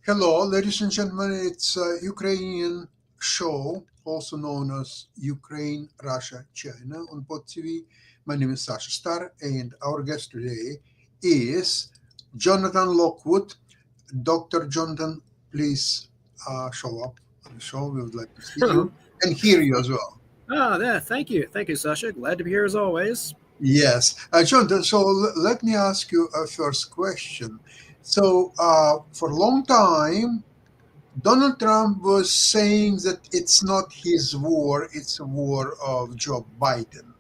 Hello, ladies and gentlemen. It's a Ukrainian show, also known as Ukraine, Russia, China on Pod TV. My name is Sasha Star, and our guest today is Jonathan Lockwood. Dr. Jonathan, please show up on the show. We would like to see Oh, you and hear you as well. yeah, thank you. Thank you, Sasha. Glad to be here as always. Yes. Jonathan, so let me ask you a first question. So, for a long time, Donald Trump was saying that it's not his war, it's a war of Joe Biden.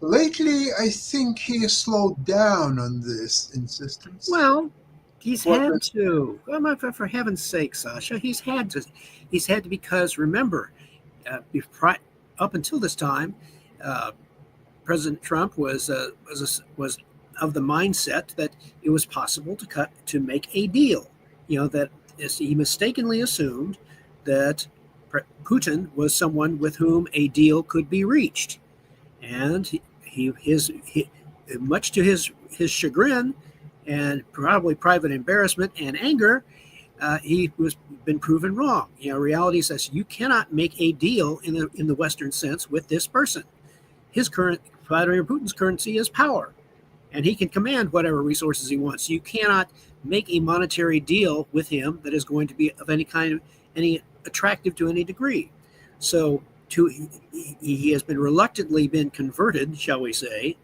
Lately, I think he has slowed down on this insistence. Well, he's What? had to. For heaven's sake, Sasha, he's had to. He's had to because remember, up until this time, uh, President Trump was of the mindset that it was possible to make a deal. That he mistakenly assumed that Putin was someone with whom a deal could be reached, and he much to his chagrin and probably private embarrassment and anger, he was been proven wrong. Reality says you cannot make a deal in the Western sense with this person. His current Vladimir Putin's currency is power, and he can command whatever resources he wants. You cannot make a monetary deal with him that is going to be of any attractive to any degree. So to he has been reluctantly been converted, shall we say,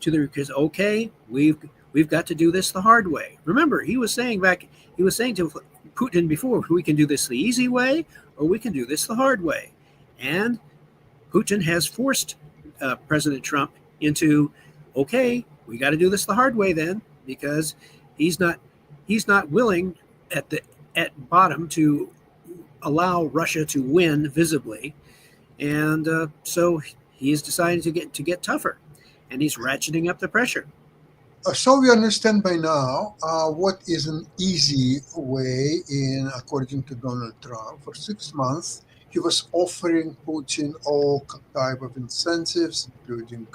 to the because okay, we've got to do this the hard way. Remember, he was saying to Putin before, we can do this the easy way or we can do this the hard way. And Putin has forced President Trump into, okay, we got to do this the hard way then, because he's not willing at bottom to allow Russia to win visibly, and so he's decided to get tougher, and he's ratcheting up the pressure. So we understand by now what is an easy way in, according to Donald Trump. For 6 months, he was offering Putin all type of incentives, including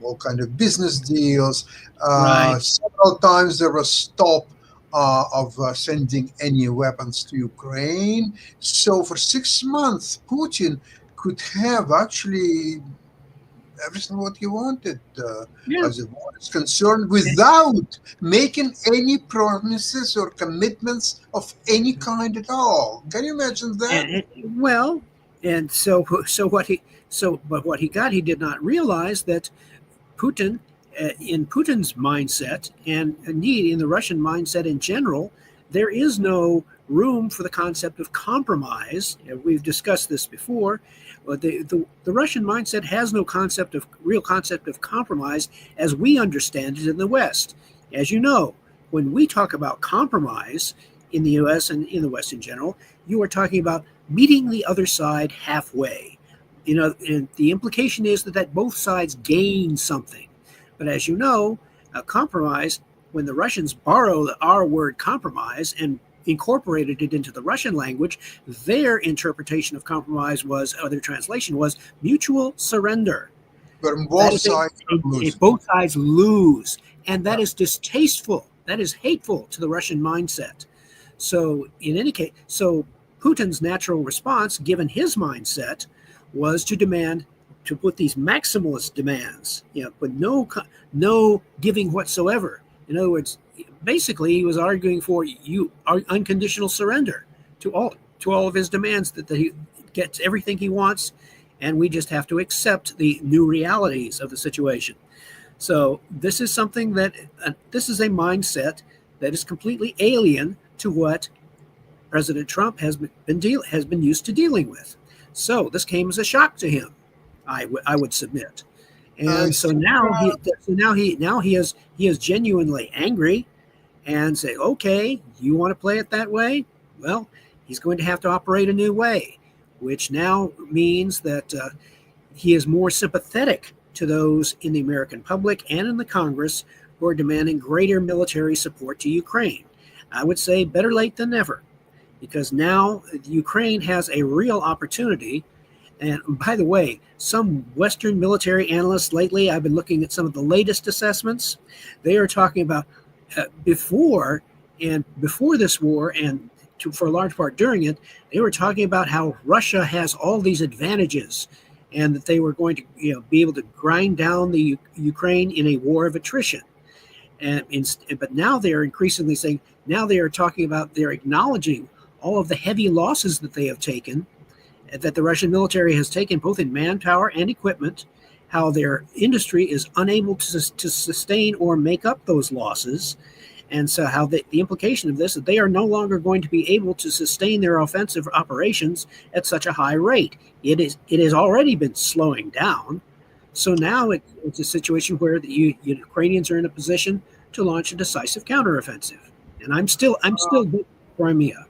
all kind of business deals. Right. Several times there was stop of sending any weapons to Ukraine. So for 6 months, Putin could have actually everything what he wanted Yeah. as a war is concerned without making any promises or commitments of any kind at all. Can you imagine that? Well, and but what he got, he did not realize that Putin, in Putin's mindset, and indeed in the Russian mindset in general, there is no room for the concept of compromise. We've discussed this before. But the Russian mindset has no real concept of compromise as we understand it in the West. As you know, when we talk about compromise in the U.S. and in the West in general, you are talking about meeting the other side halfway. And the implication is that both sides gain something. But as you know, a compromise, when the Russians borrowed our word compromise and incorporated it into the Russian language, their interpretation of compromise was, or their translation was, mutual surrender. Where That both is sides are losing. both sides lose. And that is distasteful. That is hateful to the Russian mindset. So, in any case, Putin's natural response, given his mindset, was to put these maximalist demands, with no giving whatsoever. In other words, basically, he was arguing for unconditional surrender to all of his demands, that he gets everything he wants, and we just have to accept the new realities of the situation. So this is something this is a mindset that is completely alien to what President Trump has been used to dealing with. So this came as a shock to him. I would submit, I and so think now he is genuinely angry, and say, okay, you want to play it that way? Well, he's going to have to operate a new way, which now means that he is more sympathetic to those in the American public and in the Congress who are demanding greater military support to Ukraine. I would say better late than never, because now Ukraine has a real opportunity. And by the way, some Western military analysts lately, I've been looking at some of the latest assessments. They are talking about before And before this war, and for a large part during it, they were talking about how Russia has all these advantages, and that they were going to, be able to grind down the Ukraine in a war of attrition. But now they are increasingly saying, now they are talking about, they're acknowledging all of the heavy losses that they have taken, that the Russian military has taken, both in manpower and equipment, how their industry is unable to sustain or make up those losses. And so how the implication of this is that they are no longer going to be able to sustain their offensive operations at such a high rate. It has already been slowing down. So now it's a situation where the Ukrainians are in a position to launch a decisive counteroffensive. And I'm still Crimea.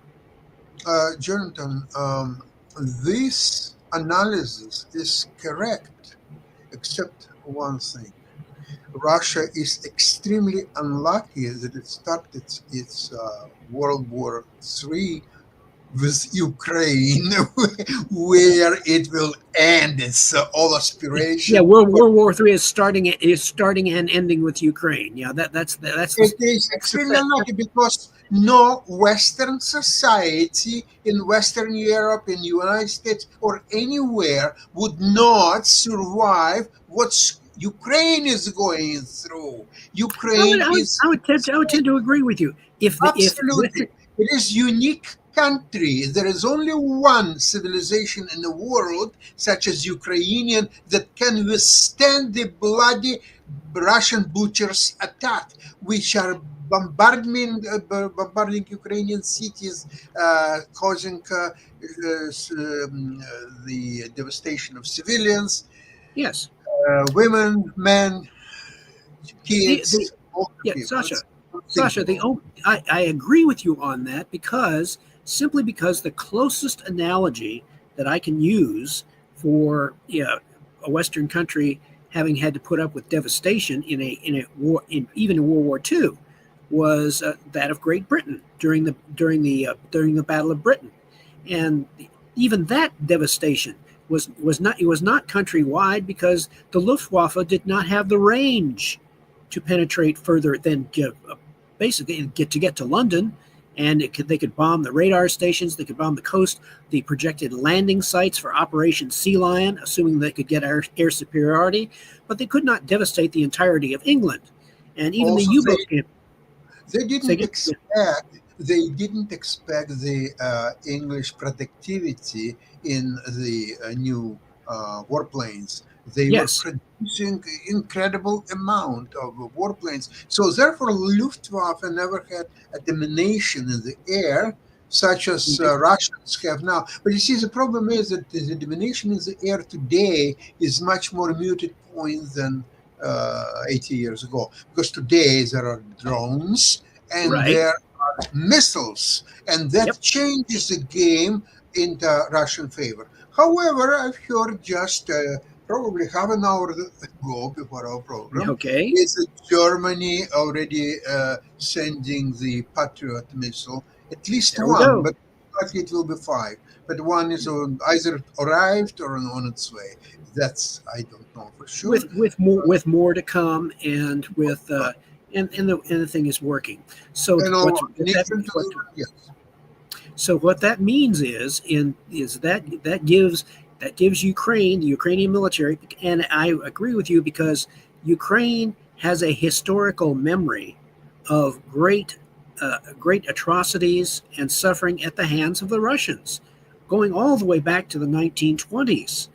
Jonathan, this analysis is correct, except one thing. Russia is extremely unlucky that it started its World War III with Ukraine, where it will end its all aspiration. Yeah, World War III is starting and ending with Ukraine. Yeah, that's it is extremely unlucky because no Western society in Western Europe, in the United States, or anywhere would not survive what Ukraine is going through. Ukraine I would tend to agree with you. Absolutely. It is unique country. There is only one civilization in the world, such as Ukrainian, that can withstand the bloody Russian butchers' attack, which are bombarding Ukrainian cities, causing the devastation of civilians. Yes. Women, men, kids. Sasha, I agree with you on that, simply because the closest analogy that I can use for a Western country having had to put up with devastation in a war, even in World War II, was that of Great Britain during the Battle of Britain, and even that devastation was not countrywide, because the Luftwaffe did not have the range to penetrate further than basically get to London, and they could bomb the radar stations, they could bomb the coast, the projected landing sites for Operation Sea Lion, assuming they could get air superiority, but they could not devastate the entirety of England, and even also, the U-boat camp. They didn't expect the English productivity in the new warplanes. They were producing incredible amount of warplanes. So therefore, Luftwaffe never had a domination in the air, such as Russians have now. But you see, the problem is that the domination in the air today is much more muted point than 80 years ago. Because today there are drones and there are missiles, and that changes the game in the Russian favor. However, I've heard just probably half an hour ago before our program, is Germany already sending the Patriot missile, at least one, but likely it will be 5. But one is either arrived or on its way. That's, I don't know for sure. With more to come, and with and the thing is working. So so what that means is that gives Ukraine, the Ukrainian military, and I agree with you, because Ukraine has a historical memory of great atrocities and suffering at the hands of the Russians, going all the way back to the 1920s.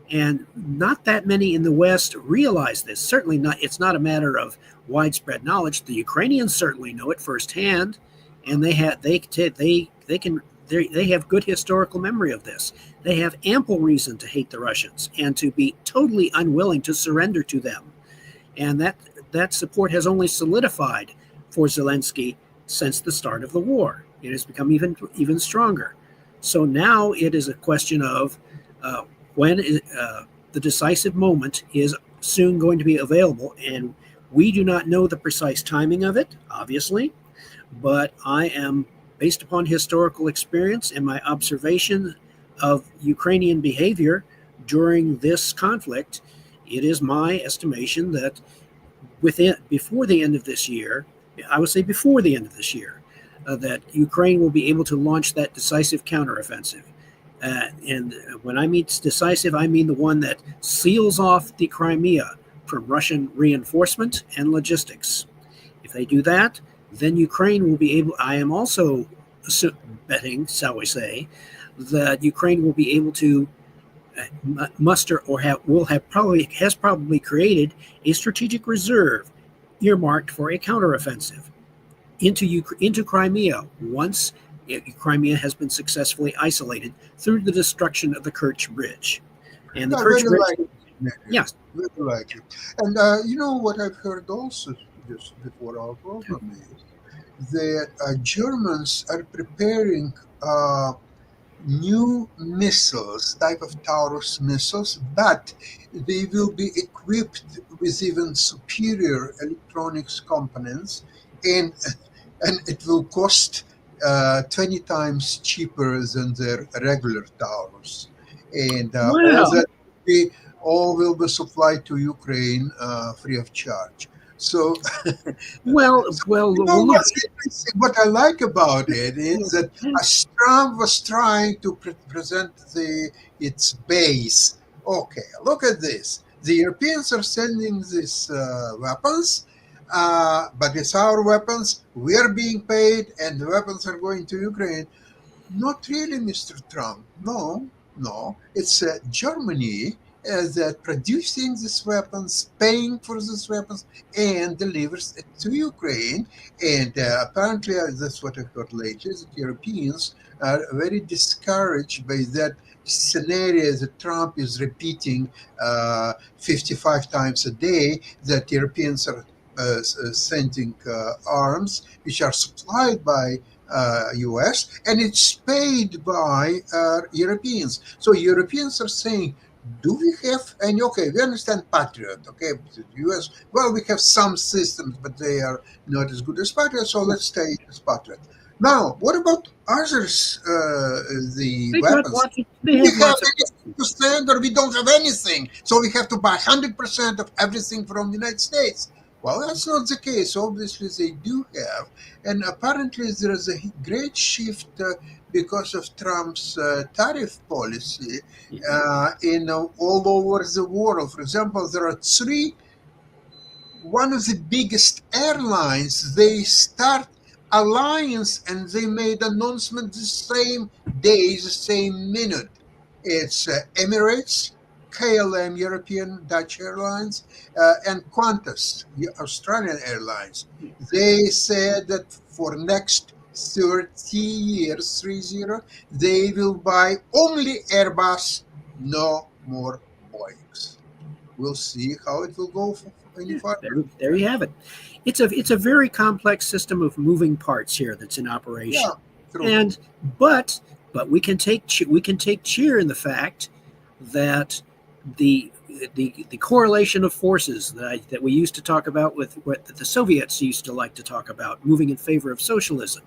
And not that many in the West realize this. Certainly not. It's not a matter of widespread knowledge. The Ukrainians certainly know it firsthand, and they have good historical memory of this. They have ample reason to hate the Russians and to be totally unwilling to surrender to them. And that support has only solidified for Zelensky since the start of the war. It has become even stronger. So now it is a question of when the decisive moment is soon going to be available, and we do not know the precise timing of it, obviously, but I am, based upon historical experience and my observation of Ukrainian behavior during this conflict, it is my estimation that before the end of this year, I would say before the end of this year, that Ukraine will be able to launch that decisive counteroffensive. And when I mean decisive, I mean the one that seals off the Crimea from Russian reinforcement and logistics. If they do that, then Ukraine will be able, I am also betting, shall we say, that Ukraine will be able to muster or has probably created a strategic reserve earmarked for a counteroffensive into Crimea once Crimea has been successfully isolated through the destruction of the Kerch Bridge. And the Kerch Bridge, yes, very likely. And you know what I've heard also just before our program is that Germans are preparing new missiles, type of Taurus missiles, but they will be equipped with even superior electronics components, and it will cost 20 times cheaper than their regular Taurus. And all will be supplied to Ukraine free of charge. So, what I like about it is that as Trump was trying to present its base. Okay, look at this. The Europeans are sending these weapons, but it's our weapons. We are being paid, and the weapons are going to Ukraine. Not really, Mr. Trump. No. It's Germany that producing these weapons, paying for these weapons, and delivers it to Ukraine. And apparently, that's what I heard lately, that Europeans are very discouraged by that scenario that Trump is repeating 55 times a day, that Europeans are sending arms which are supplied by US, and it's paid by Europeans. So Europeans are saying, do we have any, okay, we understand Patriot, okay, the US, well, we have some systems, but they are not as good as Patriot, so let's stay as Patriot. Now, what about others, the weapons? We have anything to send, or we don't have anything, so we have to buy 100% of everything from the United States. Well, that's not the case. Obviously, they do have. And apparently, there is a great shift because of Trump's tariff policy in all over the world. For example, there are one of the biggest airlines, they start alliance and they made announcement the same day, the same minute. It's Emirates, KLM, European Dutch Airlines, and Qantas, the Australian Airlines. They said that for next 30 years, 30, they will buy only Airbus, no more Boeings. We'll see how it will go any further. There you have it. It's a very complex system of moving parts here that's in operation. Yeah, true. And but we can take cheer in the fact that the correlation of forces that we used to talk about with what the Soviets used to like to talk about, moving in favor of socialism.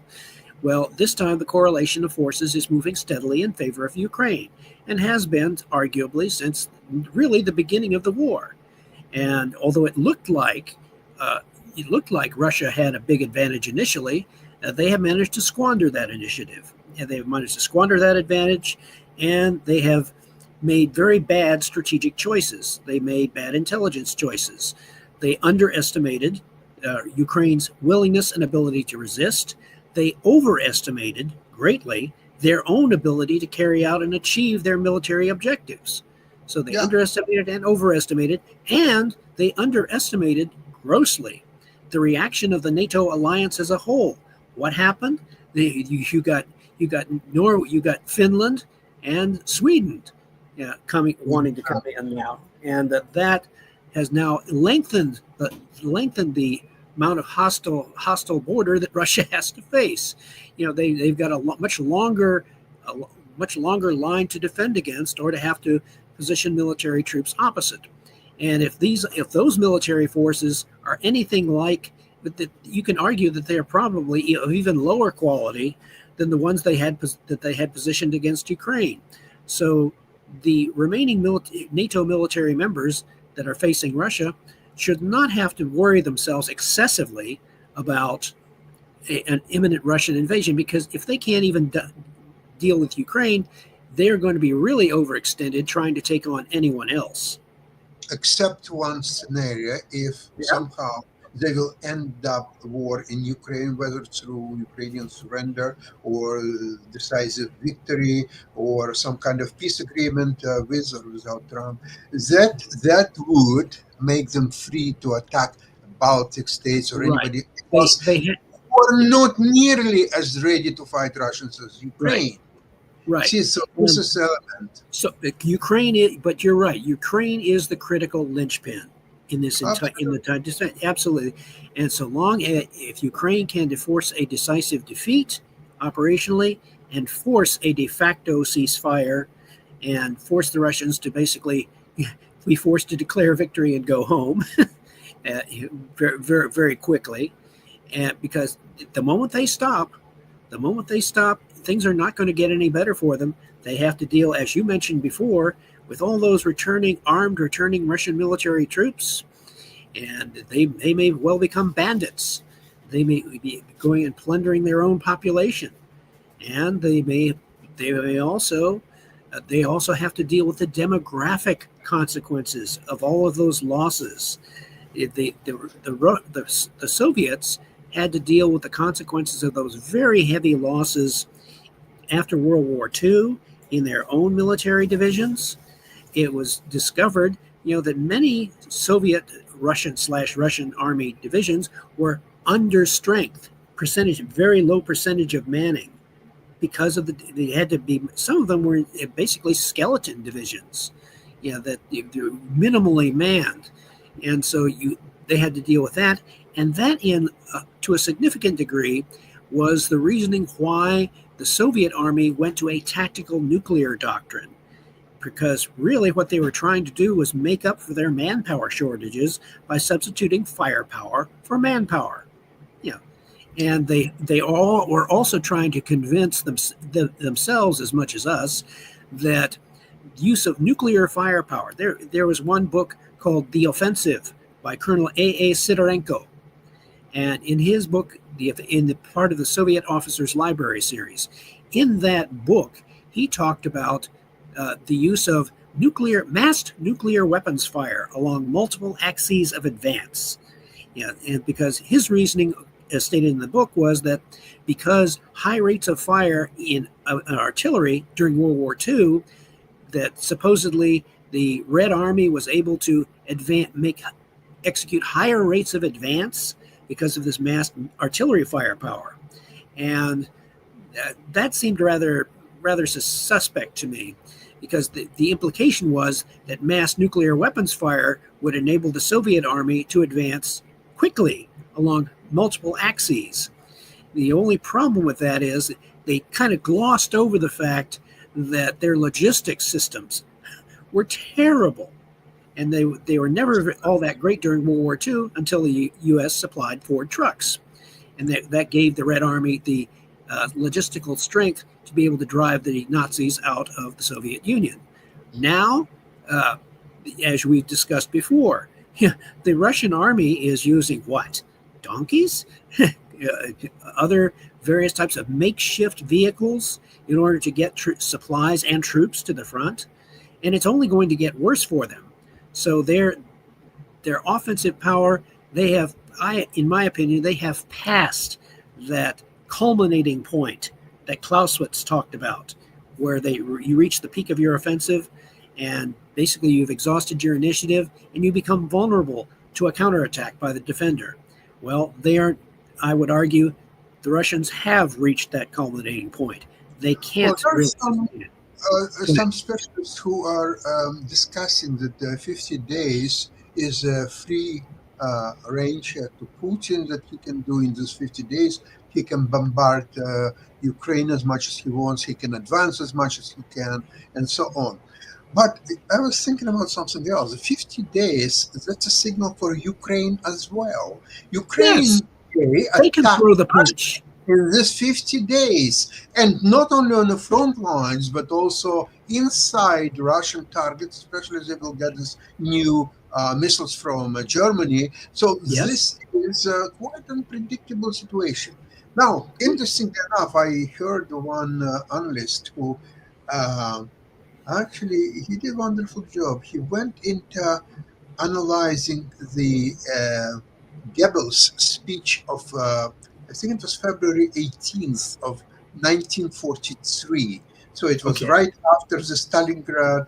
Well, this time the correlation of forces is moving steadily in favor of Ukraine, and has been arguably since really the beginning of the war. And although it looked like Russia had a big advantage initially, they have managed to squander that initiative. And they've managed to squander that advantage, and they have made very bad strategic choices. They made bad intelligence choices. They underestimated Ukraine's willingness and ability to resist. They overestimated greatly their own ability to carry out and achieve their military objectives. So they underestimated and overestimated, and they underestimated grossly the reaction of the NATO alliance as a whole. What happened? You got Finland and Sweden wanting to come in now, and that has now lengthened the amount of hostile border that Russia has to face. They've got a much longer line to defend against, or to have to position military troops opposite. And if those military forces are anything like, you can argue that they are probably of even lower quality than the ones they had positioned against Ukraine. So the remaining NATO military members that are facing Russia should not have to worry themselves excessively about an imminent Russian invasion, because if they can't even deal with Ukraine, they're going to be really overextended trying to take on anyone else. Except one scenario, if somehow they will end up a war in Ukraine, whether through Ukrainian surrender or decisive victory or some kind of peace agreement with or without Trump, that would make them free to attack Baltic states or Right. anybody else who are not nearly as ready to fight Russians as Ukraine. Right. See, so this is element. So Ukraine is, but you're right. Ukraine is the critical linchpin in this entire absolutely. And so long as if Ukraine can force a decisive defeat operationally and force a de facto ceasefire and force the Russians to basically be forced to declare victory and go home very, very, very quickly, and because the moment they stop, things are not going to get any better for them. They have to deal, as you mentioned before, with all those returning Russian military troops, and they may well become bandits. They may be going and plundering their own population, and they also have to deal with the demographic consequences of all of those losses. The Soviets had to deal with the consequences of those very heavy losses after World War II in their own military divisions. It was discovered, that many Soviet Russian army divisions were under strength, very low percentage of manning, because of they had to be. Some of them were basically skeleton divisions, that they're minimally manned, and so they had to deal with that, and that to a significant degree was the reasoning why the Soviet army went to a tactical nuclear doctrine, because really what they were trying to do was make up for their manpower shortages by substituting firepower for manpower. And they all were also trying to convince themselves as much as us that use of nuclear firepower. There was one book called The Offensive by Colonel A.A. Sidorenko, and in his book, in the part of the Soviet Officers Library series, in that book, he talked about the use of massed nuclear weapons fire along multiple axes of advance. And because his reasoning, as stated in the book, was that because high rates of fire in artillery during World War II, that supposedly the Red Army was able to execute higher rates of advance because of this massed artillery firepower. And that seemed rather suspect to me, because the implication was that mass nuclear weapons fire would enable the Soviet army to advance quickly along multiple axes. The only problem with that is they kind of glossed over the fact that their logistics systems were terrible. And they were never all that great during World War II until the U.S. supplied Ford trucks. And that gave the Red Army the logistical strength to be able to drive the Nazis out of the Soviet Union. Now, as we discussed before, the Russian army is using what? Donkeys? Other various types of makeshift vehicles in order to get supplies and troops to the front. And it's only going to get worse for them. So their offensive power, in my opinion, they have passed that culminating point that Clausewitz talked about, where you reach the peak of your offensive, and basically you've exhausted your initiative, and you become vulnerable to a counterattack by the defender. Well, I would argue, the Russians have reached that culminating point. They can't some specialists who are discussing that 50 days is a free range to Putin, that he can do in those 50 days. He can bombard Ukraine as much as he wants. He can advance as much as he can, and so on. But I was thinking about something else. 50 days, that's a signal for Ukraine as well. Ukraine, yes, they can throw the punch in this 50 days, and not only on the front lines, but also inside Russian targets, especially as they will get this new missiles from Germany. So this is quite an unpredictable situation. Now, interestingly enough, I heard one analyst who uh, actually he did a wonderful job. He went into analyzing the Goebbels speech of, I think it was February 18th of 1943. So it was Okay. right after the Stalingrad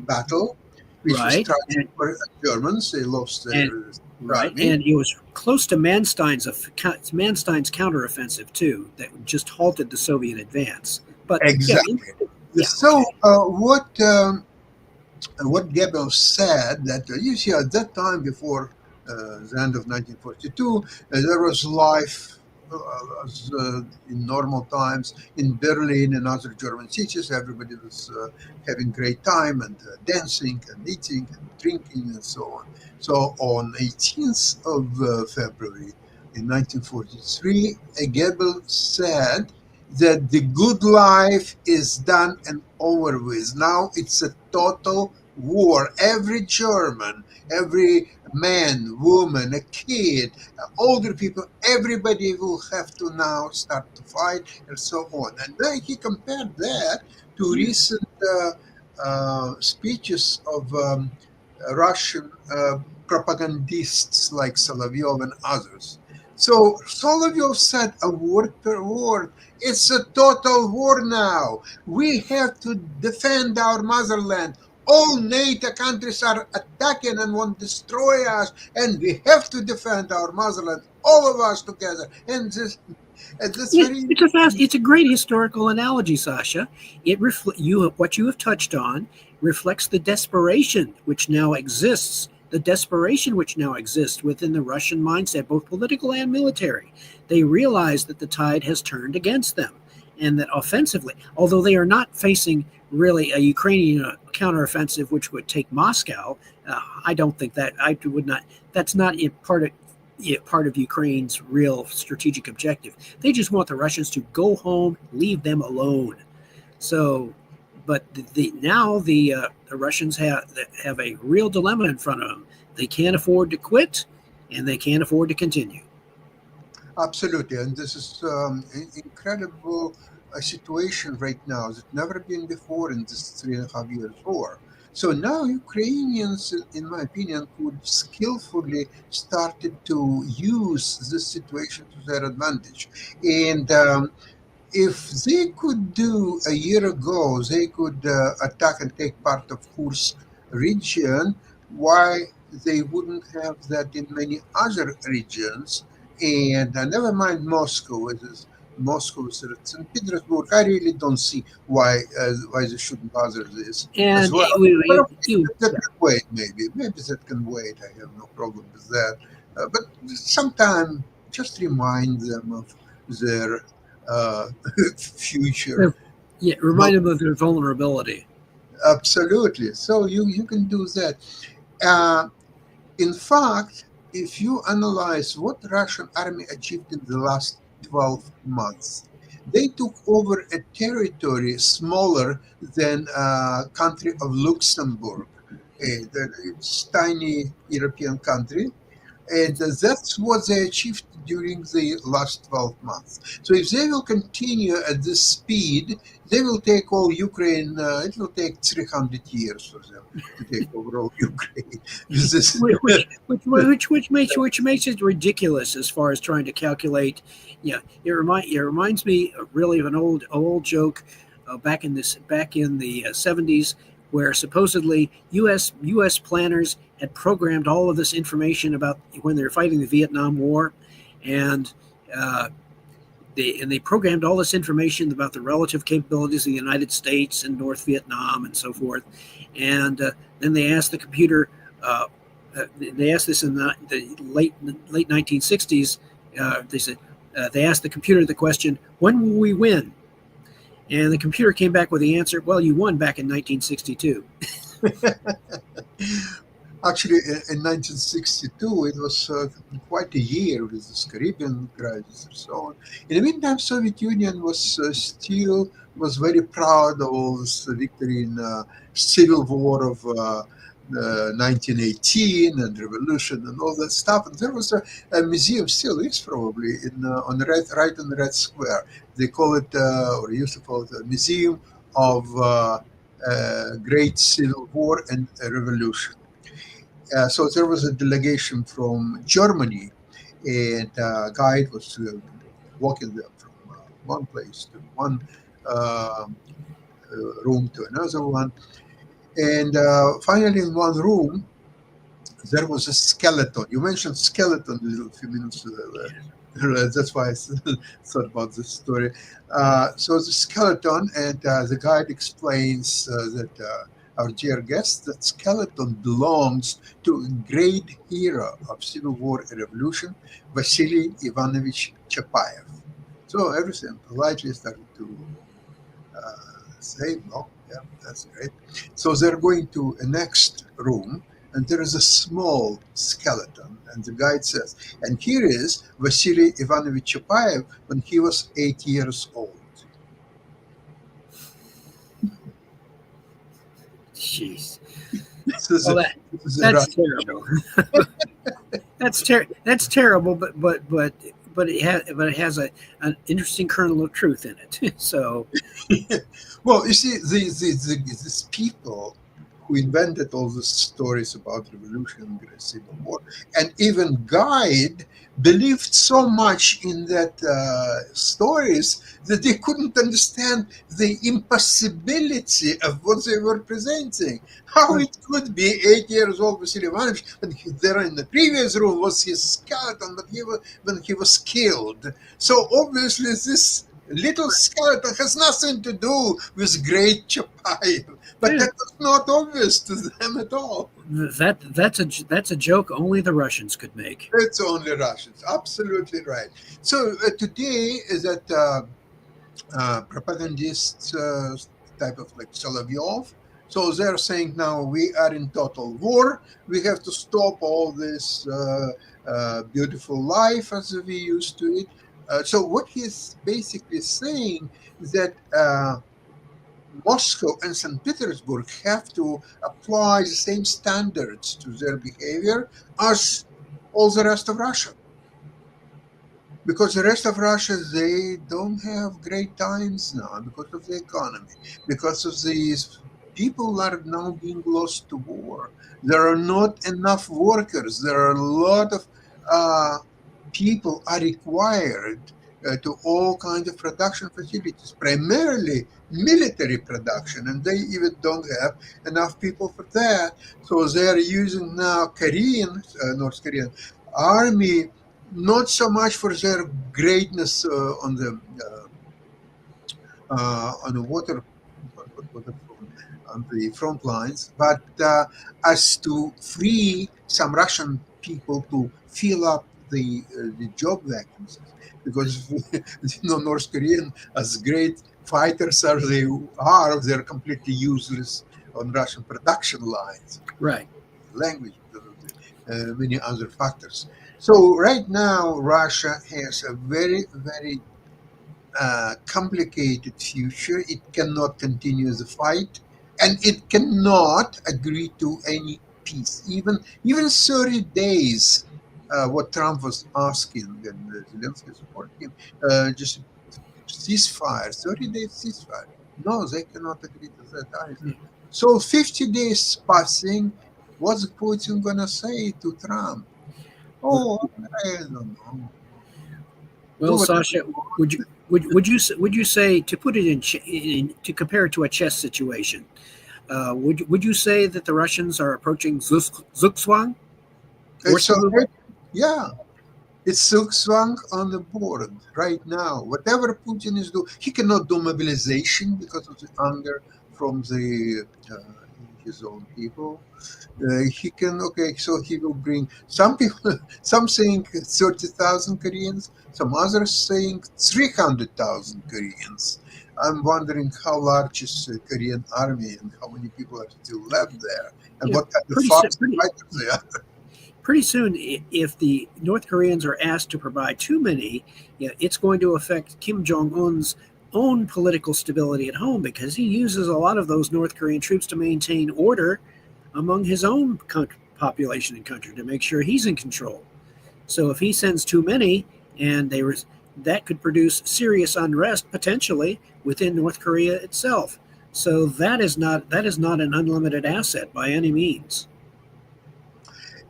battle, which was Right. tragic for Germans. They lost And their right, army. and it was close to Manstein's counteroffensive too, that just halted the Soviet advance. But yeah, Exactly. yeah, So okay, what Goebbels said that you see at that time before the end of 1942, there was life as in normal times in Berlin and other German cities. Everybody was having great time and dancing and eating and drinking and so on. So on 18th of February in 1943, Goebbels said that the good life is done and over with. Now it's a total war. Every German, every man, woman, a kid, older people, everybody will have to now start to fight and so on. And then he compared that to yeah, recent speeches of Russian propagandists like Solovyov and others. So Solovyov said a word per word. It's a total war now. We have to defend our motherland. All NATO countries are attacking and want to destroy us, and we have to defend our motherland, all of us together. And this yeah. very It's a great historical analogy, Sasha. What you have touched on reflects the desperation which now exists. The desperation which now exists within the Russian mindset, both political and military. They realize that the tide has turned against them, and that offensively, although they are not facing really a Ukrainian counteroffensive which would take Moscow, I don't think that I would not. That's not part of Ukraine's real strategic objective. They just want the Russians to go home, leave them alone. So, but the Russians have a real dilemma in front of them. They can't afford to quit, and they can't afford to continue. absolutely, and this is incredible situation right now that never been before in this 3.5 years war. So now Ukrainians, in my opinion, could skillfully started to use this situation to their advantage. And if they could do a year ago, they could attack and take part of Kursk region, why they wouldn't have that in many other regions? And never mind Moscow. It is Moscow, St. Petersburg. I really don't see why they shouldn't bother this as And well. it, But we, okay, you, that yeah, can wait. Maybe that can wait. I have no problem with that. But sometime just remind them of their uh, future. yeah, No, remind them of their vulnerability. absolutely. So you can do that. Uh, in fact, if you analyze what Russian army achieved in the last 12 months, they took over a territory smaller than country of Luxembourg. It's tiny European country, and that's what they achieved during the last 12 months. So if they will continue at this speed, they will take all Ukraine. It will take 300 years for them to take over all Ukraine. This, Which makes it ridiculous as far as trying to calculate. Yeah, it reminds me really of an old joke back in the 70s, where supposedly U.S. planners had programmed all of this information about when they were fighting the Vietnam War, and uh, they programmed all this information about the relative capabilities of the United States and North Vietnam and so forth, and then they asked the computer. They asked this in the late 1960s. They asked the computer the question, "When will we win?" And the computer came back with the answer, "Well, you won back in 1962." actually, in 1962, it was quite a year with this Caribbean crisis and so on. In the meantime, Soviet Union was still was very proud of all this victory in civil war of 1918 and revolution and all that stuff. And there was a museum, still is probably, right on Red Square. They call it, or used to call it, a museum of Great Civil War and Revolution. So there was a delegation from Germany, and a guide was walking them from one place to one room to another one. And finally, in one room, there was a skeleton. You mentioned skeleton a little few minutes ago. That's why I thought about this story. So the skeleton, and the guide explains that our dear guest, that skeleton belongs to a great hero of Civil War and Revolution, Vasily Ivanovich Chapayev. So everything politely started to say, "Oh, yeah, that's great." So they're going to a next room, and there is a small skeleton. And the guide says, and here is Vasily Ivanovich Chapayev when he was 8 years old. Jeez. Well, that's terrible. That's terrible, but it has an interesting kernel of truth in it. So, well, you see, these people who invented all the stories about revolution and civil war, and even Guide believed so much in that stories that they couldn't understand the impossibility of what they were presenting. How it could be 8 years old Vasily Ivanovich, when there in the previous room was his skeleton, but when he was killed. So obviously this little skeleton has nothing to do with great Chapayev, but that was not obvious to them at all. That's a joke only the Russians could make. It's only Russians, absolutely right. So today is that propagandist type of like Solovyov. So they're saying now we are in total war. We have to stop all this beautiful life as we used to it. So what he's basically saying is that Moscow and St. Petersburg have to apply the same standards to their behavior as all the rest of Russia. Because the rest of Russia, they don't have great times now because of the economy, because of these people are now being lost to war. There are not enough workers. There are a lot of people are required to all kinds of production facilities, primarily military production, and they even don't have enough people for that. So they are using now North Korean army, not so much for their greatness on the water, on the front lines, but as to free some Russian people to fill up the job vacancies, because North Korean, as great fighters as they are, they're completely useless on Russian production lines. Right. Language, many other factors. So right now, Russia has a very, very complicated future. It cannot continue the fight, and it cannot agree to any peace. Even 30 days, what Trump was asking, and Zelensky supported him, just ceasefire, 30 days ceasefire. No, they cannot agree to that either. So 50 days passing, what's Putin going to say to Trump? Oh, I don't know. Well, Sasha, would you say, to put it in to compare it to a chess situation, would you say that the Russians are approaching Zugzwang? Yeah, it's Zugzwang on the board right now. Whatever Putin is doing, he cannot do mobilization because of the anger from his own people. He can, so he will bring some people, some saying 30,000 Koreans, some others saying 300,000 Koreans. I'm wondering how large is the Korean army and how many people are still left there, and what kind of fighters they are. Pretty soon, if the North Koreans are asked to provide too many, it's going to affect Kim Jong-un's own political stability at home, because he uses a lot of those North Korean troops to maintain order among his own population and country to make sure he's in control. So if he sends too many, and that could produce serious unrest potentially within North Korea itself. So that is not an unlimited asset by any means.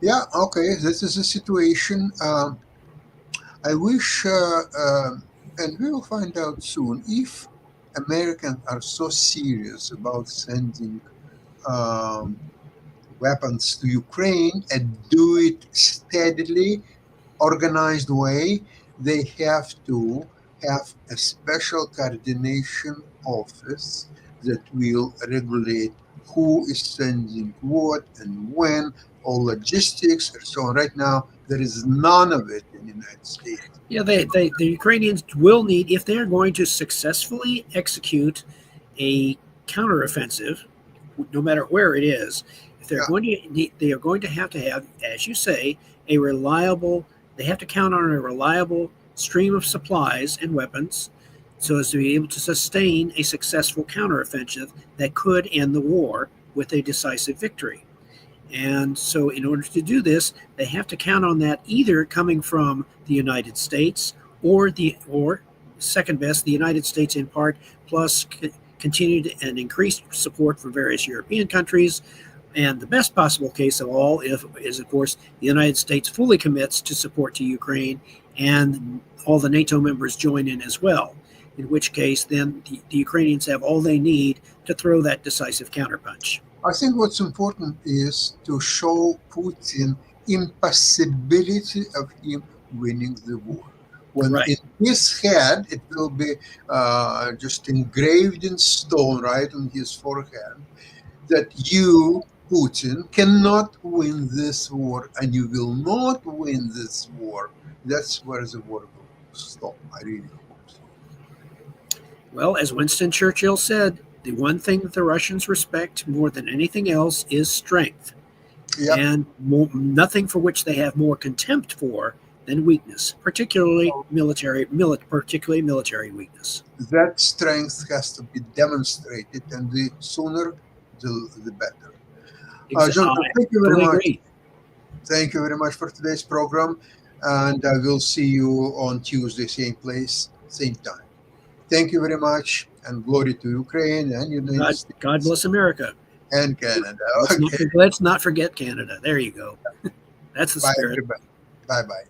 Yeah, okay, this is a situation. I wish, and we will find out soon, if Americans are so serious about sending um, weapons to Ukraine and do it steadily, organized way, they have to have a special coordination office that will regulate who is sending what and when, all logistics and so on. Right now, there is none of it in the United States. Yeah, the Ukrainians will need, if they're going to successfully execute a counteroffensive, no matter where it is, if they're going to, they are going to have, as you say, a reliable. They have to count on a reliable stream of supplies and weapons, so as to be able to sustain a successful counteroffensive that could end the war with a decisive victory. And so, in order to do this, they have to count on that either coming from the United States or second best, the United States in part, plus continued and increased support from various European countries. And the best possible case of all is, of course, the United States fully commits to support to Ukraine, and all the NATO members join in as well. In which case, then the Ukrainians have all they need to throw that decisive counterpunch. I think what's important is to show Putin impossibility of him winning the war. When in his head, it will be just engraved in stone, right on his forehead, that you, Putin, cannot win this war, and you will not win this war. That's where the war will stop. I really hope so. Well, as Winston Churchill said, the one thing that the Russians respect more than anything else is strength. Yep. And nothing for which they have more contempt for than weakness, particularly military weakness. That strength has to be demonstrated, and the sooner, the better. John, thank you very much. Thank you very much for today's program, and I will see you on Tuesday, same place, same time. Thank you very much, and glory to Ukraine and United States. God bless America. And Canada. Let's not forget Canada. There you go. That's the spirit. Everybody. Bye-bye.